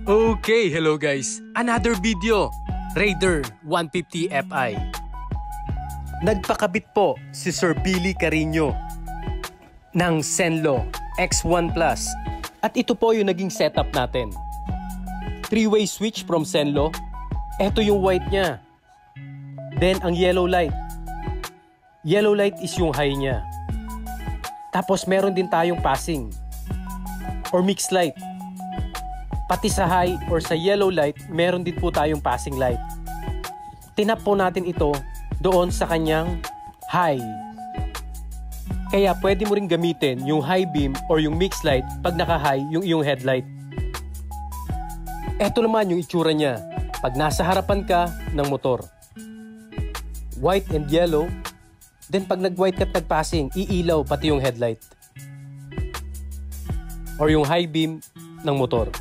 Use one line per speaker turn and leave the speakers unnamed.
Okay, hello guys. Another video. Raider 150 Fi. Nagpakabit po si Sir Billy Carino ng Zenlo X1 Plus. At ito po yung naging setup natin. 3-way switch from Zenlo. Ito yung white niya. Then ang yellow light. Yellow light is yung high niya. Tapos meron din tayong passing or mixed light. Pati sa high or sa yellow light, meron din po tayong passing light. Tinap po natin ito doon sa kanyang high. Kaya pwede mo rin gamitin yung high beam or yung mixed light pag naka-high yung iyong headlight. Ito naman yung itsura niya pag nasa harapan ka ng motor. White and yellow. Then pag nag-white ka at nag-passing, iilaw pati yung headlight. Or yung high beam ng motor.